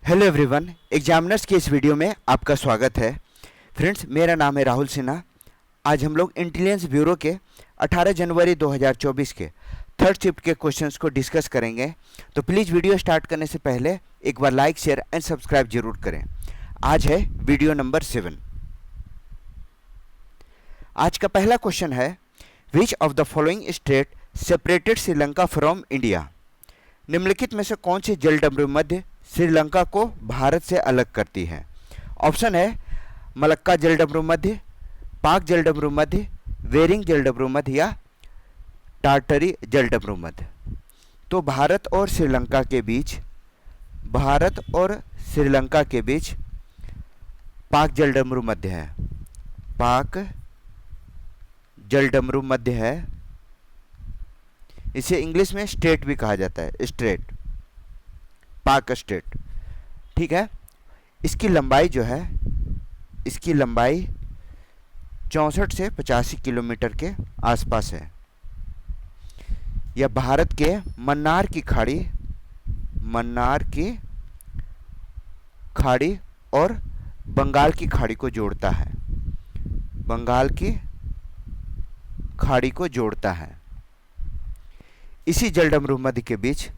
Hello everyone, examiners की इस video में आपका स्वागत है। फ्रेंड्स, मेरा नाम है राहुल सिन्हा। आज हम लोग इंटेलिजेंस ब्यूरो के 18 जनवरी 2024 के थर्ड शिफ्ट के क्वेश्चंस को डिस्कस करेंगे। तो प्लीज़ वीडियो स्टार्ट करने से पहले एक बार लाइक, शेयर एंड सब्सक्राइब जरूर करें। आज है वीडियो नंबर 7। आज का पहला क्वेश्चन है, which of the following state separated Sri Lanka from India? निम्नलिखित में से कौन सी जलडमरू मध्य श्रीलंका को भारत से अलग करती है? ऑप्शन है मलक्का जलडमरू मध्य, पाक जलडमरू मध्य, वेरिंग जलडमरू मध्य या टार्टरी जलडमरू मध्य। तो भारत और श्रीलंका के बीच पाक जलडमरू मध्य है। पाक जलडमरू मध्य है। इसे इंग्लिश में स्टेट भी कहा जाता है, स्टेट, पाक स्टेट। ठीक है। इसकी लंबाई जो है, इसकी लंबाई 64 से 85 किलोमीटर के आसपास है। यह भारत के मन्नार की खाड़ी और बंगाल की खाड़ी को जोड़ता है। बंगाल की खाड़ी को जोड़ता है। इसी जलडमरू मध्य के बीच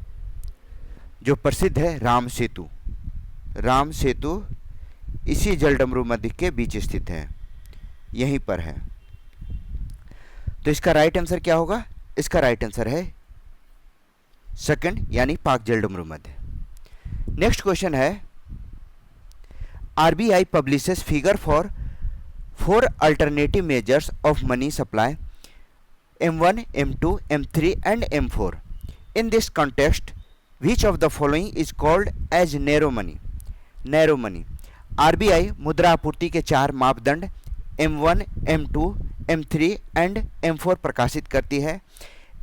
जो प्रसिद्ध है राम सेतु इसी जलडमरू मध्य के बीच स्थित है, यहीं पर है। तो इसका राइट आंसर क्या होगा? इसका राइट आंसर है सेकंड, यानी पाक जलडमरू मध्य। नेक्स्ट क्वेश्चन है, RBI publishes figure for 4 alternative measures of money supply M1, M2, M3 and M4. In this context, which of the following is called as narrow money? Narrow money. RBI मुद्रा आपूर्ति के 4 मापदंड M1, M2, M3 and M4 प्रकाशित करती है।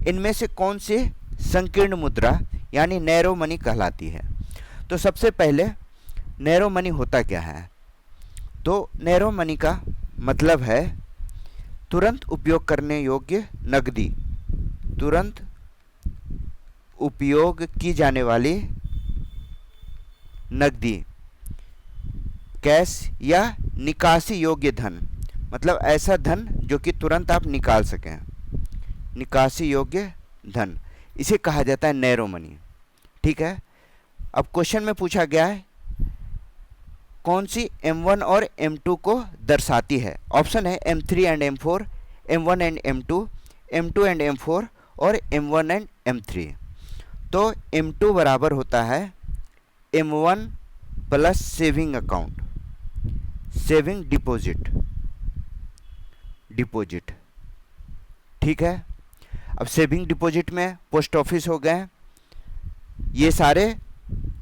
इनमें से कौन सी संकीर्ण मुद्रा यानी नैरो मनी कहलाती है? तो सबसे पहले नैरो मनी होता क्या है? तो नैरो मनी का मतलब है तुरंत उपयोग करने योग्य नकदी, तुरंत उपयोग की जाने वाली नकदी, कैश या निकासी योग्य धन, मतलब ऐसा धन जो कि तुरंत आप निकाल सकें, निकासी योग्य धन, इसे कहा जाता है नैरो मनी। ठीक है। अब क्वेश्चन में पूछा गया है कौन सी M1 और M2 को दर्शाती है? ऑप्शन है M3 and M4, M1 and M2, M2 and M4 और M1 एंड M3। तो M2 बराबर होता है M1 plus saving account, saving deposit. ठीक है। अब सेविंग डिपॉजिट में पोस्ट ऑफिस हो गए, ये सारे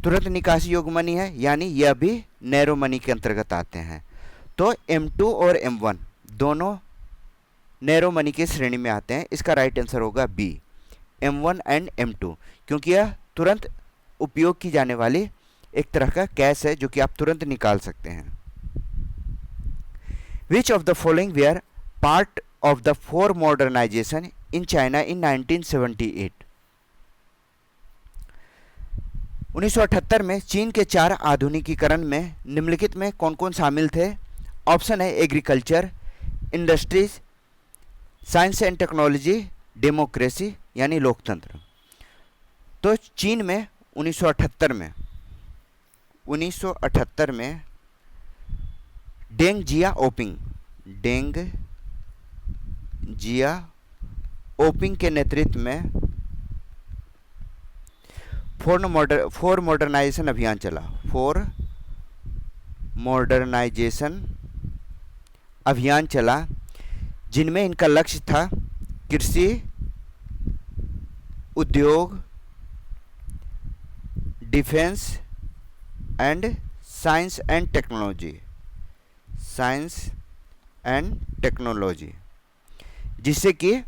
तुरंत निकासी योग्य मनी है, यानी यह भी नैरो मनी के अंतर्गत आते हैं। तो M2 और M1 दोनों नैरो मनी की श्रेणी में आते हैं। इसका राइट आंसर होगा बी, M1 एंड M2, क्योंकि यह तुरंत उपयोग की जाने वाली एक तरह का कैश है जो कि आप तुरंत निकाल सकते हैं। Which of the following were part of the 4 modernisation in China in 1978? 1978 में चीन के 4 आधुनिकीकरण में निम्नलिखित में कौन कौन शामिल थे? ऑप्शन है agriculture, industries, science and technology, democracy यानी लोकतंत्र। तो चीन में 1978 में डेंग जियाओपिंग के नेतृत्व में 4 मॉडर्नाइजेशन अभियान चला। 4 मॉडर्नाइजेशन अभियान चला, जिनमें इनका लक्ष्य था कृषि, उद्योग, defence and science and technology, जिससे कि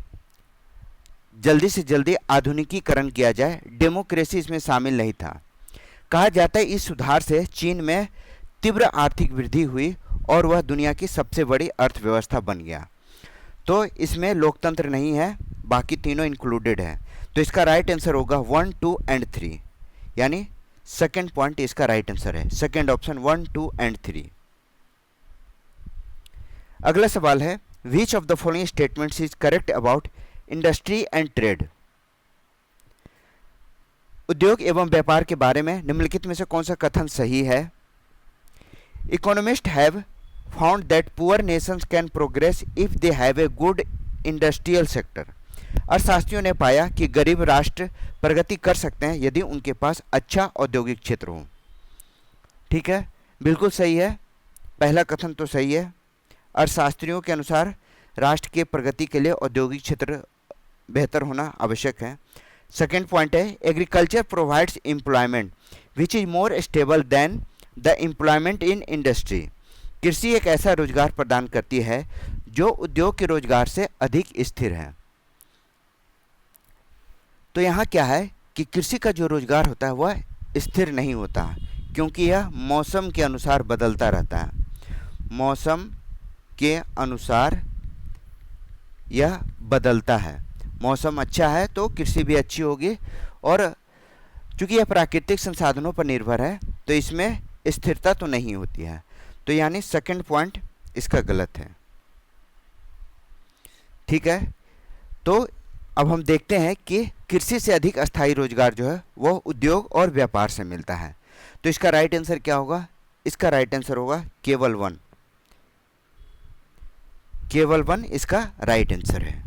जल्दी से जल्दी आधुनिकीकरण किया जाए। डेमोक्रेसी इसमें शामिल नहीं था। कहा जाता है इस सुधार से चीन में तीव्र आर्थिक वृद्धि हुई और वह दुनिया की सबसे बड़ी अर्थव्यवस्था बन गया। तो इसमें लोकतंत्र नहीं है, बाकी तीनों इंक्लूडेड है। तो इसका राइट आंसर होगा 1, 2 एंड 3, यानी सेकेंड पॉइंट इसका राइट आंसर है, सेकेंड ऑप्शन 1, 2 एंड 3। अगला सवाल है, which of the following statements is correct about industry and trade. उद्योग एवं व्यापार के बारे में निम्नलिखित में से कौन सा कथन सही है। Economist have found that poor Nations can progress if they have a good industrial sector. अर्थशास्त्रियों ने पाया कि गरीब राष्ट्र प्रगति कर सकते हैं यदि उनके पास अच्छा औद्योगिक क्षेत्र हो। ठीक है, बिल्कुल सही है, पहला कथन तो सही है। अर्थशास्त्रियों के अनुसार राष्ट्र के प्रगति के लिए औद्योगिक क्षेत्र बेहतर होना आवश्यक है। सेकेंड पॉइंट है, agriculture provides employment which is more stable then the employment in industry. कृषि एक ऐसा रोजगार प्रदान करती है जो उद्योग के रोजगार से अधिक स्थिर है। तो यहाँ क्या है कि कृषि का जो रोजगार होता है वह स्थिर नहीं होता, क्योंकि यह मौसम के अनुसार बदलता रहता है। मौसम के अनुसार यह बदलता है। मौसम अच्छा है तो कृषि भी अच्छी होगी, और चूंकि यह प्राकृतिक संसाधनों पर निर्भर है तो इसमें स्थिरता तो नहीं होती है। तो यानी सेकंड पॉइंट इसका गलत है। ठीक है, तो अब हम देखते हैं कि कृषि से अधिक अस्थायी रोजगार जो है वह उद्योग और व्यापार से मिलता है। तो इसका राइट आंसर क्या होगा? इसका राइट आंसर होगा केवल 1। केवल 1 इसका राइट आंसर है।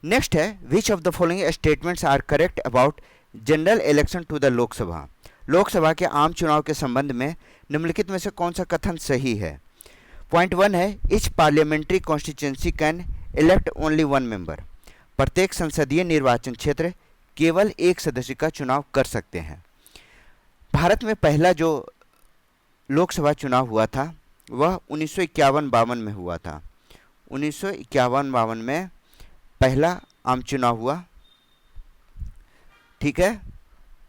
नेक्स्ट है, which of the following statements are correct about general election to the Lok Sabha. Lok Sabha के आम चुनाव के संबंध में निम्नलिखित में से कौन सा कथन सही है। पॉइंट 1 है, each parliamentary constituency can elect only 1 member. प्रत्येक संसदीय निर्वाचन क्षेत्र केवल एक सदस्य का चुनाव कर सकते हैं। भारत में पहला जो लोकसभा चुनाव हुआ था वह 1951-52 में हुआ था। 1951-52 में पहला आम चुनाव हुआ। ठीक है,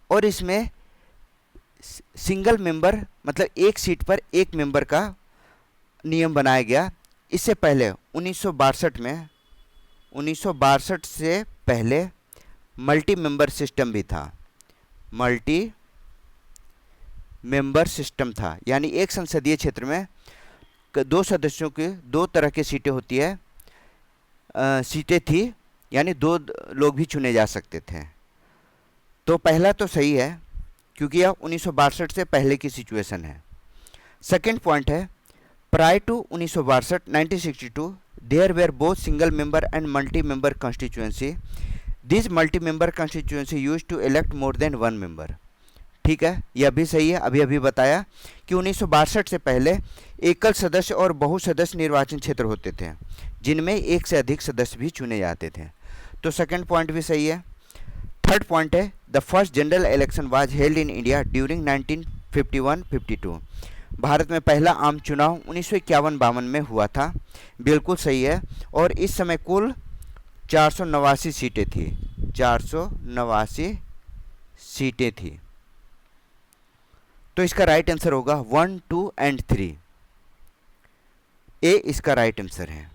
और इसमें सिंगल मेंबर मतलब एक सीट पर एक मेंबर का नियम बनाया गया। इससे पहले 1962 से पहले मल्टी मेंबर सिस्टम भी था। मल्टी मेंबर सिस्टम था, यानी एक संसदीय क्षेत्र में 2 सदस्यों की 2 तरह की सीटें होती है, सीटें थी, यानी 2 लोग भी चुने जा सकते थे। तो पहला तो सही है क्योंकि यह 1962 से पहले की सिचुएशन है। सेकंड पॉइंट है, prior to 1962 1962 there were both single member and multi member constituency. This multi member constituency used to elect more than 1 member. ठीक है, यह भी सही है। अभी बताया कि 1962 से पहले एकल सदस्य और बहुसदस्य निर्वाचन क्षेत्र होते थे जिनमें एक से अधिक सदस्य भी चुने जाते थे। तो सेकंड पॉइंट भी सही है। थर्ड पॉइंट है, the first general election was held in India during 1951-52। Bharat में पहला आम चुनाव 1951-52 में हुआ था। बिल्कुल सही है, और इस समय कुल 489 सीटें थी। 489 सीटें थी। तो इसका राइट आंसर होगा 1, 2 एंड 3। ए इसका राइट आंसर है।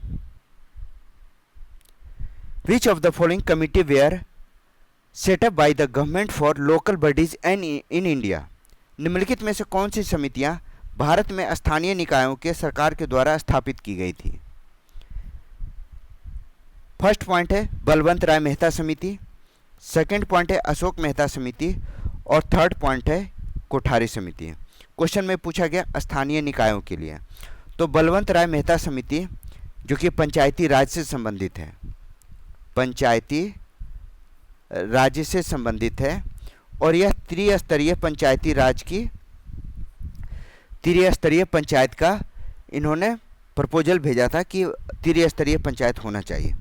Which of the following committee were set up by the government for local bodies and in India. निम्नलिखित में से कौन सी समितियां भारत में स्थानीय निकायों के सरकार के द्वारा स्थापित की गई थी। फर्स्ट पॉइंट है बलवंत राय मेहता समिति, सेकंड पॉइंट है अशोक मेहता समिति, और थर्ड पॉइंट है कोठारी समिति। क्वेश्चन में पूछा गया स्थानीय निकायों के लिए, तो बलवंत राय मेहता समिति जो कि पंचायती राज से संबंधित है, पंचायती राज्य से संबंधित है, और यह त्रिस्तरीय पंचायती राज की त्रिस्तरीय पंचायत का इन्होंने प्रपोजल भेजा था कि त्रिस्तरीय पंचायत होना चाहिए।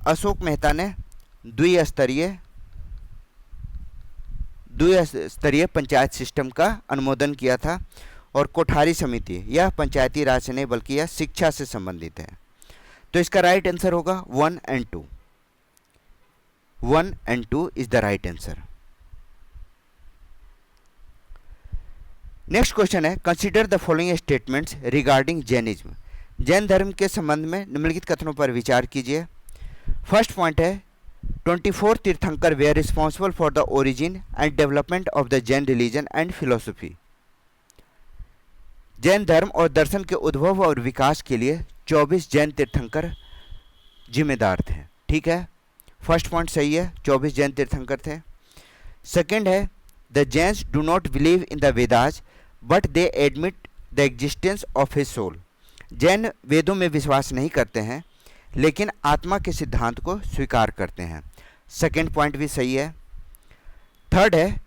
अशोक मेहता ने द्विस्तरीय पंचायत सिस्टम का अनुमोदन किया था, और कोठारी समिति यह पंचायती राज से नहीं बल्कि यह शिक्षा से संबंधित है। तो इसका राइट आंसर होगा 1 and 2। 1 and 2 is the right answer. Next question है, consider the following statements regarding Jainism. जैन धर्म के संबंध में निम्नलिखित कथनों पर विचार कीजिए। फर्स्ट पॉइंट है, 24 तीर्थंकर were responsible for the origin and development of the Jain religion and philosophy. Jain धर्म और दर्शन के उद्भव और विकास के लिए 24 जैन तीर्थंकर जिम्मेदार थे। ठीक है, फर्स्ट पॉइंट सही है, 24 जैन तीर्थंकर थे। सेकंड है, the Jains do not believe in the Vedas but they admit the existence of his soul. Jain वेदों में विश्वास नहीं करते हैं लेकिन आत्मा के सिद्धांत को स्वीकार करते हैं। सेकेंड पॉइंट भी सही है। थर्ड है,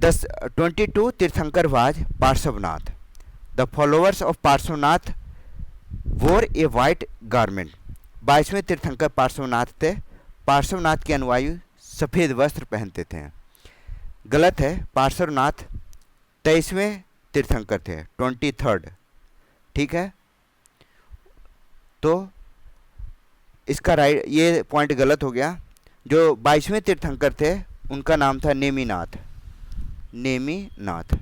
22 तीर्थंकर was Parshvanath. The followers of Parshvanath वोर ए वाइट गारमेंट। 22वें तीर्थंकर पार्श्वनाथ थे। पार्श्वनाथ के अनुयायी सफ़ेद वस्त्र पहनते थे। गलत है, पार्श्वनाथ 23वें तीर्थंकर थे, 23rd। ठीक है, तो इसका राइट, ये पॉइंट गलत हो गया। जो 22वें तीर्थंकर थे उनका नाम था नेमिनाथ, नेमिनाथ।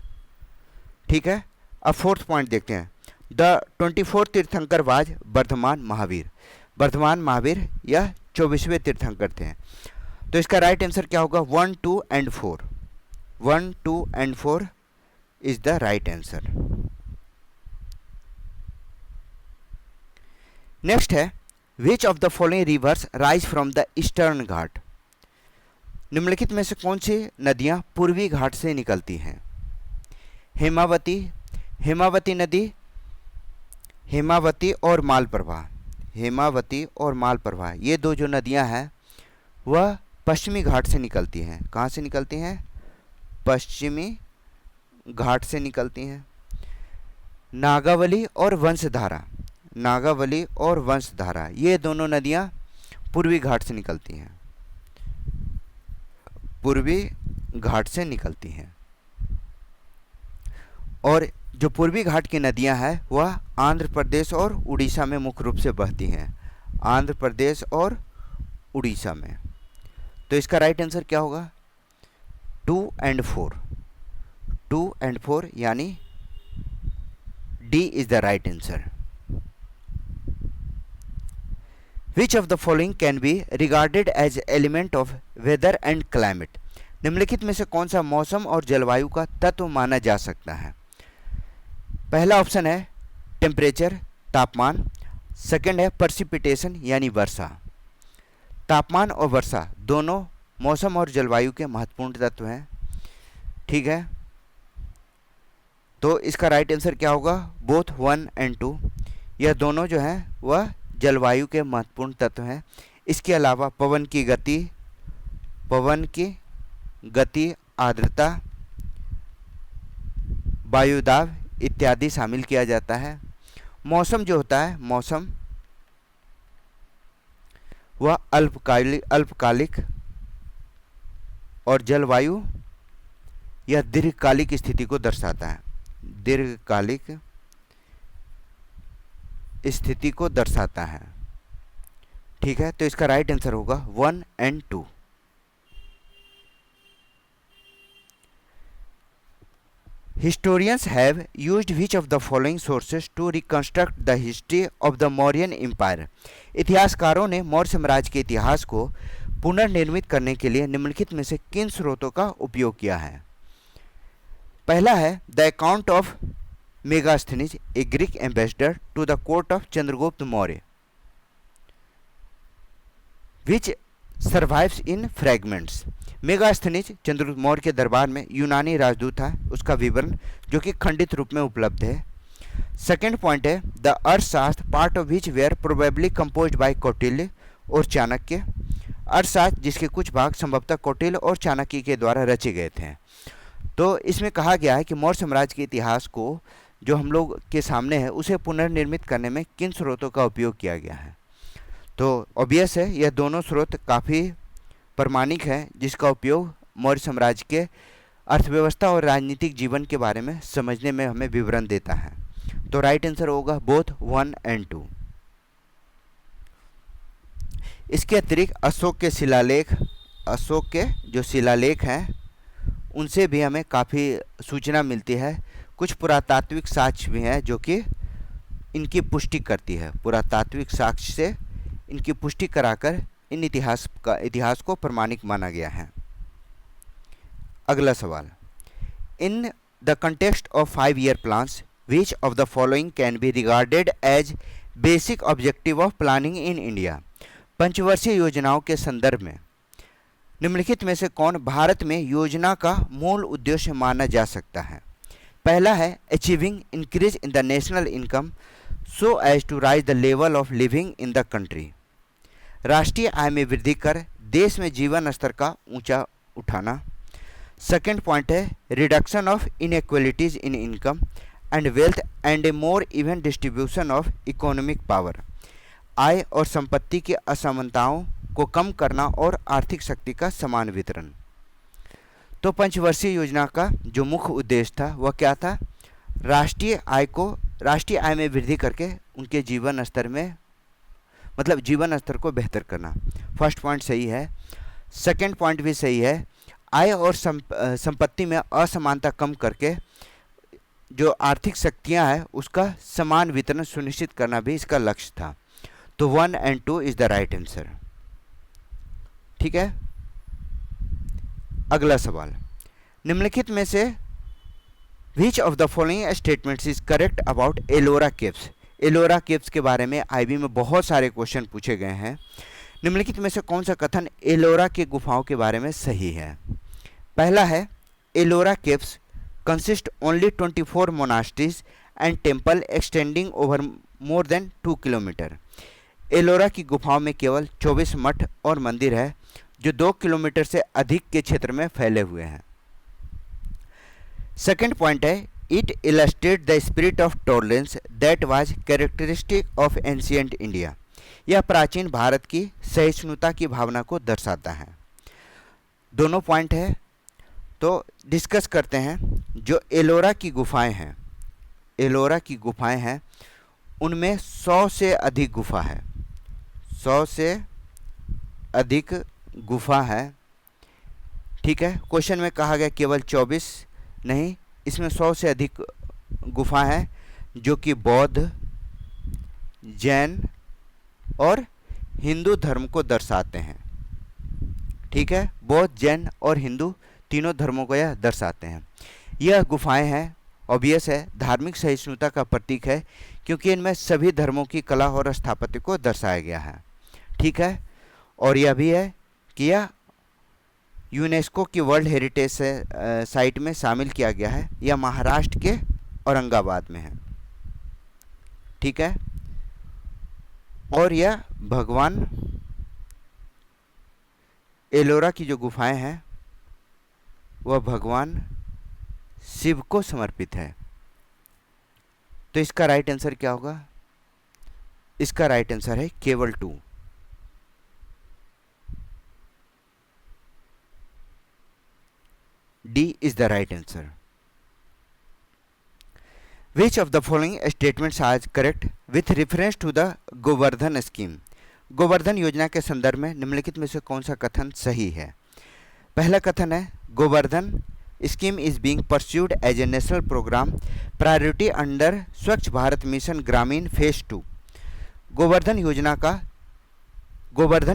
ठीक है, अब फोर्थ पॉइंट देखते हैं। द 24 तीर्थंकर वाज वर्धमान महावीर। वर्धमान महावीर यह 24वें तीर्थंकर थे। तो इसका राइट आंसर क्या होगा? 1, 2 and 4। 1, 2 and 4 is the right answer. Next है, which of the following rivers rise from the eastern Ghat. निम्नलिखित में से कौन सी नदियां पूर्वी घाट से निकलती हैं? हेमावती, हेमावती नदी, हेमावती और मालप्रभा। हेमावती और मालप्रभा ये दो जो नदियां हैं वह पश्चिमी घाट से निकलती हैं। कहाँ से निकलती हैं? पश्चिमी घाट से निकलती हैं। नागावली और वंशधारा, नागावली और वंशधारा ये दोनों नदियां पूर्वी घाट से निकलती हैं, पूर्वी घाट से निकलती हैं। और जो पूर्वी घाट की नदियां हैं वह आंध्र प्रदेश और उड़ीसा में मुख्य रूप से बहती हैं। आंध्र प्रदेश और उड़ीसा में। तो इसका राइट आंसर क्या होगा? 2 एंड 4। 2 एंड 4 यानी D is the right answer. Which of the following can be regarded as element of weather and climate? निम्नलिखित में से कौन सा मौसम और जलवायु का तत्व माना जा सकता है? पहला ऑप्शन है टेम्परेचर, तापमान। सेकंड है प्रेसिपिटेशन यानी वर्षा। तापमान और वर्षा दोनों मौसम और जलवायु के महत्वपूर्ण तत्व हैं। ठीक है, तो इसका राइट आंसर क्या होगा? बोथ 1 एंड 2 यह दोनों जो हैं वह जलवायु के महत्वपूर्ण तत्व हैं। इसके अलावा पवन की गति, आर्द्रता, वायुदाब इत्यादि शामिल किया जाता है। मौसम जो होता है, मौसम वह अल्पकालिक और जलवायु यह दीर्घकालिक स्थिति को दर्शाता है, दीर्घकालिक स्थिति को दर्शाता है। ठीक है, तो इसका राइट आंसर होगा 1 and 2। Historians have used which of the following sources to reconstruct the history of the Mauryan Empire? इतिहासकारों ने मौर्य साम्राज्य के इतिहास को पुनर्निर्मित करने के लिए निम्नलिखित में से किन स्रोतों का उपयोग किया है? पहला है the account of Megasthenes, a Greek ambassador to the court of Chandragupta Maurya, which survives in fragments. Megasthenes Chandragupta Maurya के दरबार में यूनानी राजदूत था, उसका विवरण जो कि खंडित रूप में उपलब्ध है। सेकेंड पॉइंट है the Arthashastra, part of which were probably composed by Kautilya और चाणक्य। अर्थशास्त्र जिसके कुछ भाग संभवतः कौटिल्य और चाणक्य के द्वारा रचे गए थे। तो इसमें कहा गया है कि मौर्य साम्राज्य के इतिहास को जो हम लोग के सामने है उसे पुनर्निर्मित करने में किन स्रोतों का उपयोग किया गया है? तो ऑब्वियस है यह दोनों स्रोत काफ़ी प्रमाणिक है जिसका उपयोग मौर्य साम्राज्य के अर्थव्यवस्था और राजनीतिक जीवन के बारे में समझने में हमें विवरण देता है। तो राइट आंसर होगा बोथ 1 एंड 2। इसके अतिरिक्त अशोक के शिलालेख, अशोक के जो शिलालेख हैं उनसे भी हमें काफ़ी सूचना मिलती है। कुछ पुरातात्विक साक्ष्य भी हैं जो कि इनकी पुष्टि करती है। पुरातात्विक साक्ष्य से इनकी पुष्टि कराकर इन इतिहास को प्रमाणिक माना गया है। अगला सवाल, in the context of 5 year plans which of the following can be regarded as basic objective of planning in India? पंचवर्षीय योजनाओं के संदर्भ में निम्नलिखित में से कौन भारत में योजना का मूल उद्देश्य माना जा सकता है? पहला है achieving increase in the national income so as to raise the level of living in the country. राष्ट्रीय आय में वृद्धि कर देश में जीवन स्तर का ऊंचा उठाना। सेकेंड पॉइंट है reduction of inequalities in income and wealth and a more even distribution of economic power. आय और संपत्ति की असमानताओं को कम करना और आर्थिक शक्ति का समान वितरण। तो पंचवर्षीय योजना का जो मुख्य उद्देश्य था वह क्या था? राष्ट्रीय आय में वृद्धि करके उनके जीवन स्तर में मतलब जीवन स्तर को बेहतर करना। फर्स्ट पॉइंट सही है। सेकंड पॉइंट भी सही है। आय और संपत्ति में असमानता कम करके जो आर्थिक शक्तियां हैं उसका समान वितरण सुनिश्चित करना भी इसका लक्ष्य था। तो 1 and 2 is the right answer. ठीक है। अगला सवाल, निम्नलिखित में से विच of the following statements is correct about Ellora caves? Ellora caves के बारे में आईबी में बहुत सारे क्वेश्चन पूछे गए हैं। निम्नलिखित में से कौन सा कथन एलोरा की गुफाओं के बारे में सही है? पहला है Ellora caves consist only 24 monasteries and temple extending over more than 2 kilometre. Ellora की गुफाओं में केवल 24 मठ और मंदिर है जो 2 किलोमीटर से अधिक के क्षेत्र में फैले हुए हैं। सेकेंड पॉइंट है it illustrate the spirit of tolerance that was characteristic of ancient India. यह प्राचीन भारत की सहिष्णुता की भावना को दर्शाता है। दोनों पॉइंट है तो डिस्कस करते हैं। जो एलोरा की गुफाएं हैं उनमें 100 से अधिक गुफा है। 100 से अधिक गुफा है। ठीक है। क्वेश्चन में कहा गया केवल 24 नहीं, इसमें 100 से अधिक गुफा है जो कि बौद्ध, जैन और हिंदू धर्म को दर्शाते हैं। ठीक है। बौद्ध, जैन और हिंदू तीनों धर्मों को यह दर्शाते हैं। यह गुफाएं हैं ऑब्वियस है धार्मिक सहिष्णुता का प्रतीक है क्योंकि इनमें सभी धर्मों की कला और स्थापत्य को दर्शाया गया है। ठीक है। और यह भी है कि यह यूनेस्को की वर्ल्ड हेरिटेज साइट में शामिल किया गया है। यह महाराष्ट्र के औरंगाबाद में है। ठीक है। और यह भगवान एलोरा की जो गुफाएं हैं वह भगवान शिव को समर्पित है। तो इसका राइट आंसर क्या होगा? इसका राइट आंसर है केवल 2। D is the right answer. Which of the following statements are correct with reference to the Govardhan scheme? Govardhan योजना के संदर्भ में निम्नलिखित में से कौन सा कथन सही है? पहला कथन है Govardhan scheme is being pursued as a national programme priority under Swachh Bharat mission Grameen phase 2। Govardhan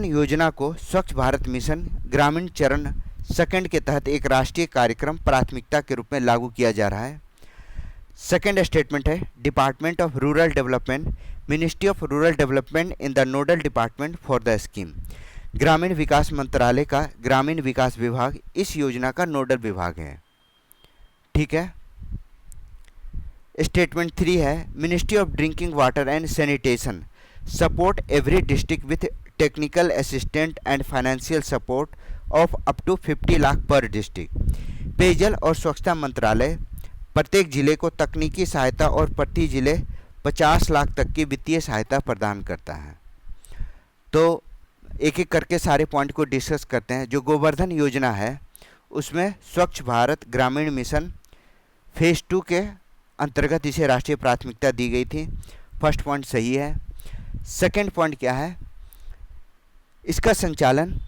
योजना को स्वच्छ भारत मिशन ग्रामीण चरण सेकंड के तहत एक राष्ट्रीय कार्यक्रम प्राथमिकता के रूप में लागू किया जा रहा है। सेकंड स्टेटमेंट है department of rural development ministry of rural development in the nodal department for the scheme. ग्रामीण विकास मंत्रालय का ग्रामीण विकास विभाग इस योजना का नोडल विभाग है। ठीक है। स्टेटमेंट 3 है ministry of drinking water and sanitation support every district with technical assistant and financial support of up to 50 lakh per district. पेयजल और स्वच्छता मंत्रालय प्रत्येक जिले को तकनीकी सहायता और प्रति जिले 50 लाख तक की वित्तीय सहायता प्रदान करता है। तो एक एक करके सारे पॉइंट को डिस्कस करते हैं। जो गोवर्धन योजना है उसमें स्वच्छ भारत ग्रामीण मिशन फेज 2 के अंतर्गत इसे राष्ट्रीय प्राथमिकता दी गई थी। फर्स्ट पॉइंट सही है। सेकंड पॉइंट क्या है? इसका संचालन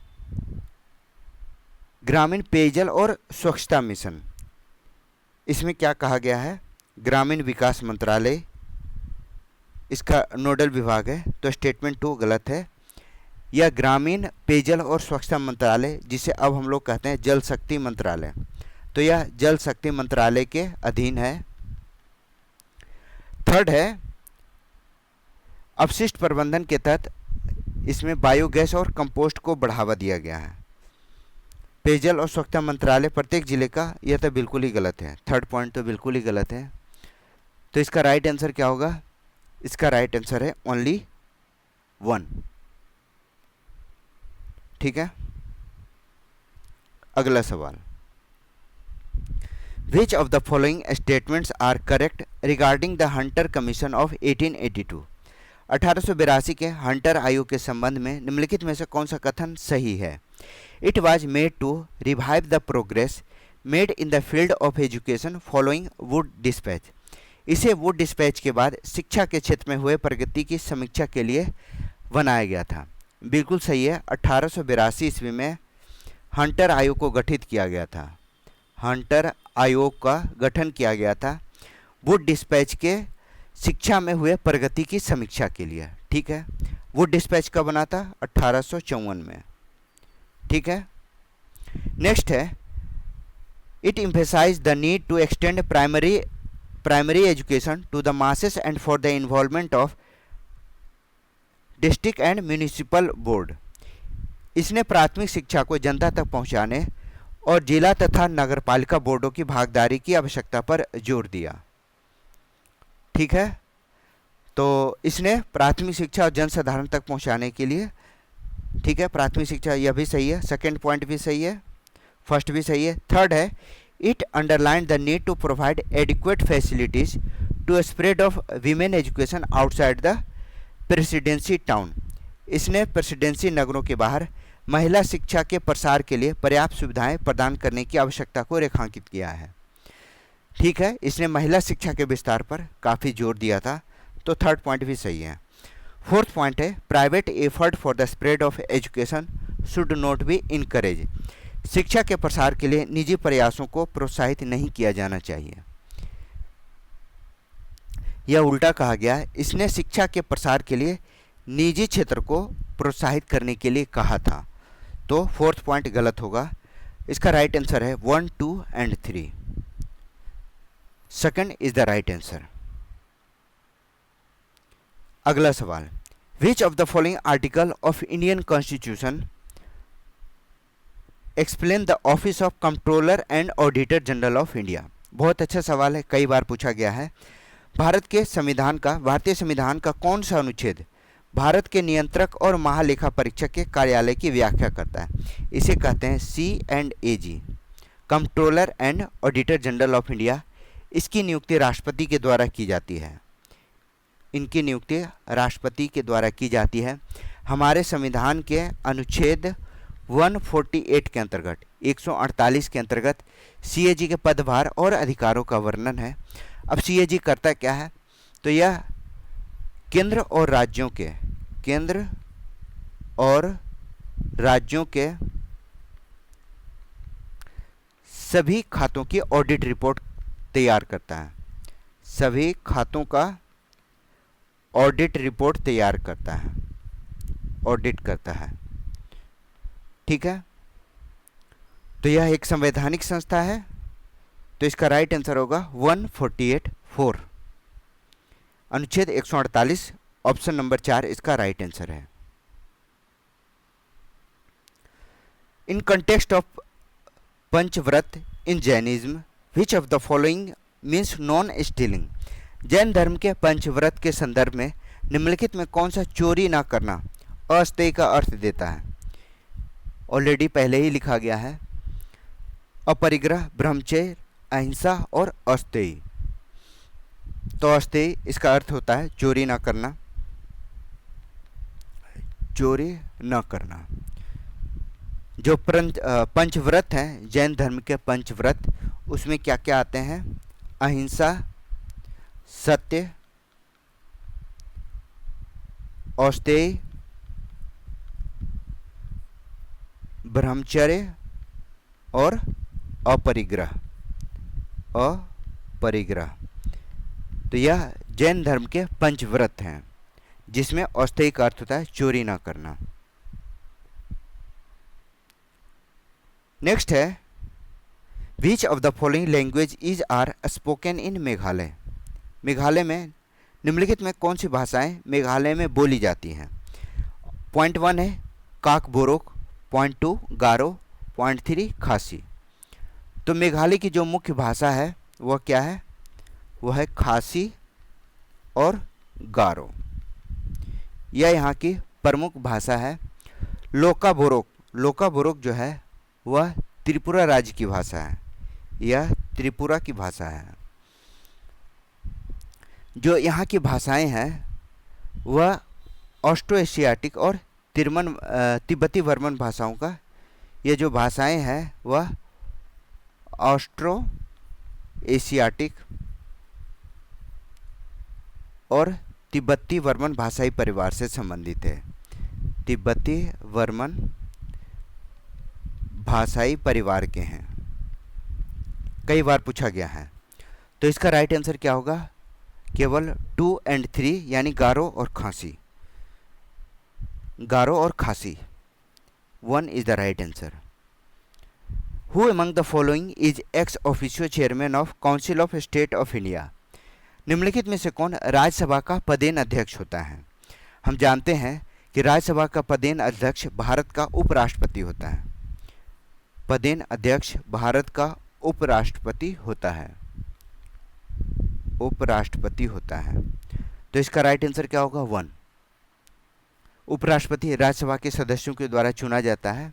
ग्रामीण पेयजल और स्वच्छता मिशन, इसमें क्या कहा गया है? ग्रामीण विकास मंत्रालय इसका नोडल विभाग है। तो स्टेटमेंट 2 गलत है। यह ग्रामीण पेयजल और स्वच्छता मंत्रालय, जिसे अब हम लोग कहते हैं जल शक्ति मंत्रालय, तो यह जल शक्ति मंत्रालय के अधीन है। थर्ड है अपशिष्ट प्रबंधन के तहत इसमें बायोगैस और कंपोस्ट को बढ़ावा दिया गया है। पेयजल और स्वच्छता मंत्रालय प्रत्येक जिले का, यह तो बिल्कुल ही गलत है, थर्ड पॉइंट तो बिल्कुल ही गलत है। तो इसका राइट आंसर क्या होगा? इसका राइट आंसर है ओनली 1। ठीक है, अगला सवाल, which of the following statements are correct regarding the Hunter commission of 1882? 1882 के हंटर आयोग के संबंध में निम्नलिखित में से कौन सा कथन सही है? It was made to revive the progress made in the field of education following Wood dispatch. इसे वुड डिस्पैच के बाद शिक्षा के क्षेत्र में हुए प्रगति की समीक्षा के लिए बनाया गया था। बिल्कुल सही है, 1882 ईस्वी में हंटर आयोग को गठित किया गया था। हंटर आयोग का गठन किया गया था वुड डिस्पैच के शिक्षा में हुए प्रगति की समीक्षा के लिए। ठीक है, वुड डिस्पैच कब बना था? 1854 में। ठीक है, नेक्स्ट है, it emphasise the need to extend primary education to the masses and for the involvement of district and municipal board. इसने प्राथमिक शिक्षा को जनता तक पहुंचाने और जिला तथा नगरपालिका बोर्डों की भागीदारी की आवश्यकता पर जोर दिया। ठीक है, तो इसने प्राथमिक शिक्षा और जनसाधारण तक पहुंचाने के लिए, ठीक है, प्राथमिक शिक्षा, यह भी सही है, सेकंड पॉइंट भी सही है, फर्स्ट भी सही है। थर्ड है, it underline the need to provide adequate facilities to spread of women education outside the presidency town. इसने प्रेसिडेंसी नगरों के बाहर महिला शिक्षा के प्रसार के लिए पर्याप्त सुविधाएं प्रदान करने की आवश्यकता को रेखांकित किया है। ठीक है, इसने महिला शिक्षा के विस्तार पर काफ़ी जोर दिया था, तो थर्ड पॉइंट भी सही है। फोर्थ पॉइंट है, private effort for the spread of education should not be encourage. शिक्षा के प्रसार के लिए निजी प्रयासों को प्रोत्साहित नहीं किया जाना चाहिए। यह उल्टा कहा गया है, इसने शिक्षा के प्रसार के लिए निजी क्षेत्र को प्रोत्साहित करने के लिए कहा था, तो फोर्थ पॉइंट गलत होगा। इसका राइट आंसर है 1, 2 and 3। Second is the right answer. अगला सवाल, which of the following article of Indian constitution explain the office of controller and auditor general of India? बहुत अच्छा सवाल है, कई बार पूछा गया है। भारतीय संविधान का कौन सा अनुच्छेद भारत के नियंत्रक और महालेखा परीक्षक के कार्यालय की व्याख्या करता है? इसे कहते हैं C&AG, controller and auditor general of India. इसकी नियुक्ति राष्ट्रपति के द्वारा की जाती है। इनकी नियुक्ति राष्ट्रपति के द्वारा की जाती है। हमारे संविधान के अनुच्छेद 148 के अंतर्गत, 148 के अंतर्गत CAG के पदभार और अधिकारों का वर्णन है। अब CAG करता क्या है? तो यह केंद्र और राज्यों के सभी खातों की ऑडिट रिपोर्ट तैयार करता है। सभी खातों का ऑडिट रिपोर्ट तैयार करता है, ऑडिट करता है। ठीक है, तो यह एक संवैधानिक संस्था है, तो इसका राइट आंसर होगा 148(4). अनुच्छेद 148 ऑप्शन नंबर 4 इसका राइट आंसर है। In context of panchavrata in Jainism which of the following means non stealing? जैन धर्म के पंचव्रत के संदर्भ में निम्नलिखित में कौन सा चोरी ना करना अस्थेय का अर्थ देता है? ऑलरेडी पहले ही लिखा गया है, अपरिग्रह, ब्रह्मचर्य, अहिंसा और अस्थेय। तो अस्थेय इसका अर्थ होता है चोरी ना करना, चोरी न करना। जो पंचव्रत हैं, जैन धर्म के पंचव्रत, उसमें क्या क्या आते हैं? अहिंसा, सत्य, औस्तेय, ब्रह्मचर्य और अपरिग्रह। तो यह जैन धर्म के पंचव्रत हैं, जिसमें औस्तेय का अर्थ होता है चोरी ना करना। नेक्स्ट है which of the following language is are spoken in Meghalaya. Meghalaya में निम्नलिखित में कौन सी भाषाएं मेघालय में बोली जाती हैं। पॉइंट 1 है काक बोरोक, पॉइंट 2 गारो, पॉइंट 3 खासी। तो मेघालय की जो मुख्य भाषा है वह क्या है, वह है खासी और गारो, यह यहाँ की प्रमुख भाषा है। लोका बोरोक जो है वह त्रिपुरा राज्य की भाषा है, यह त्रिपुरा की भाषा है। जो यहाँ की भाषाएं हैं वह ऑस्ट्रो एशियाटिक और तिब्बती वर्मन भाषाओं का, ये जो भाषाएं हैं वह ऑस्ट्रो एशियाटिक और तिब्बती वर्मन भाषाई परिवार से संबंधित है। तिब्बती वर्मन भाषाई परिवार के हैं, कई बार पूछा गया है। तो इसका राइट आंसर क्या होगा, केवल 2 और 3 यानी गारो और खासी। गारो और खासी 1 is the right answer. Who among the following is ex officio chairman of council of state of India. निम्नलिखित में से कौन राज्यसभा का पदेन अध्यक्ष होता है। हम जानते हैं कि राज्यसभा का पदेन अध्यक्ष भारत का उपराष्ट्रपति होता है। पदेन अध्यक्ष भारत का उपराष्ट्रपति होता है, उपराष्ट्रपति होता है। तो इसका राइट आंसर क्या होगा, 1। उपराष्ट्रपति राज्यसभा के सदस्यों के द्वारा चुना जाता है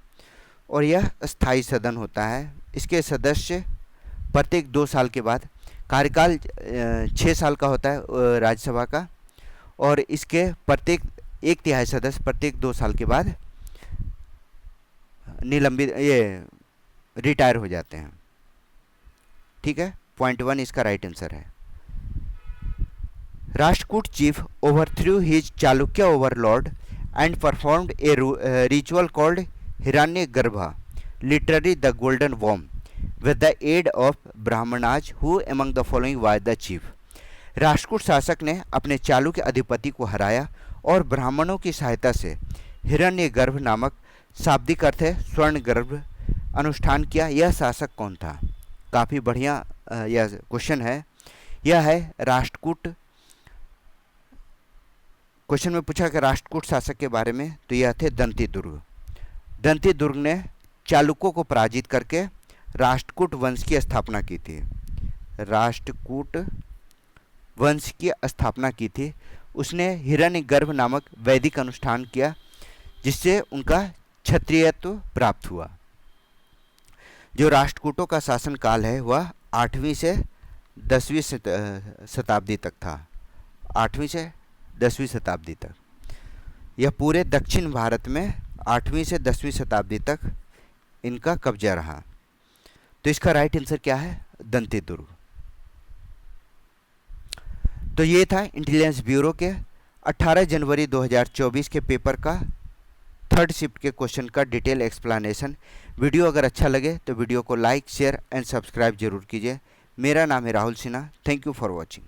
और यह स्थायी सदन होता है। इसके सदस्य प्रत्येक 2 साल के बाद, कार्यकाल 6 साल का होता है राज्यसभा का, और इसके प्रत्येक 1/3 सदस्य प्रत्येक 2 साल के बाद रिटायर हो जाते हैं। ठीक है, पॉइंट 1 इसका राइट आंसर है। Rashtrakuta chief overthrew his Chalukya overlord and performed a ritual called Hiranyagarbha, literally the golden worm, with the aid of Brahmanas. Who among the following was the chief? Rashtrakuta शासक ने अपने चालुक्य अधिपति को हराया और ब्राह्मणों की सहायता से हिरण्यगर्भ नामक शाब्दिक अर्थ है स्वर्ण गर्भ अनुष्ठान किया। यह शासक कौन था? काफ़ी बढ़िया यह क्वेश्चन है। यह है राष्ट्रकूट, क्वेश्चन में पूछा कि राष्ट्रकूट शासक के बारे में, तो यह थे दंतीदुर्ग। दंतीदुर्ग ने चालुक्यों को पराजित करके राष्ट्रकूट वंश की स्थापना की थी। राष्ट्रकूट वंश की स्थापना की थी। उसने हिरण्यगर्भ नामक वैदिक अनुष्ठान किया जिससे उनका क्षत्रियत्व प्राप्त हुआ। जो राष्ट्रकूटों का शासन काल है वह 8वीं से 10वीं शताब्दी तक था। 8वीं से 10वीं शताब्दी तक। यह पूरे दक्षिण भारत में 8वीं से 10वीं शताब्दी तक इनका कब्जा रहा। तो इसका राइट आंसर क्या है, दंतीदुर्ग। तो ये था इंटेलिजेंस ब्यूरो के 18 जनवरी 2024 के पेपर का 3rd शिफ्ट के क्वेश्चन का डिटेल एक्सप्लेनेशन। वीडियो अगर अच्छा लगे तो वीडियो को लाइक, शेयर एंड सब्सक्राइब जरूर कीजिए। मेरा नाम है Rahul Sinha. Thank you for watching.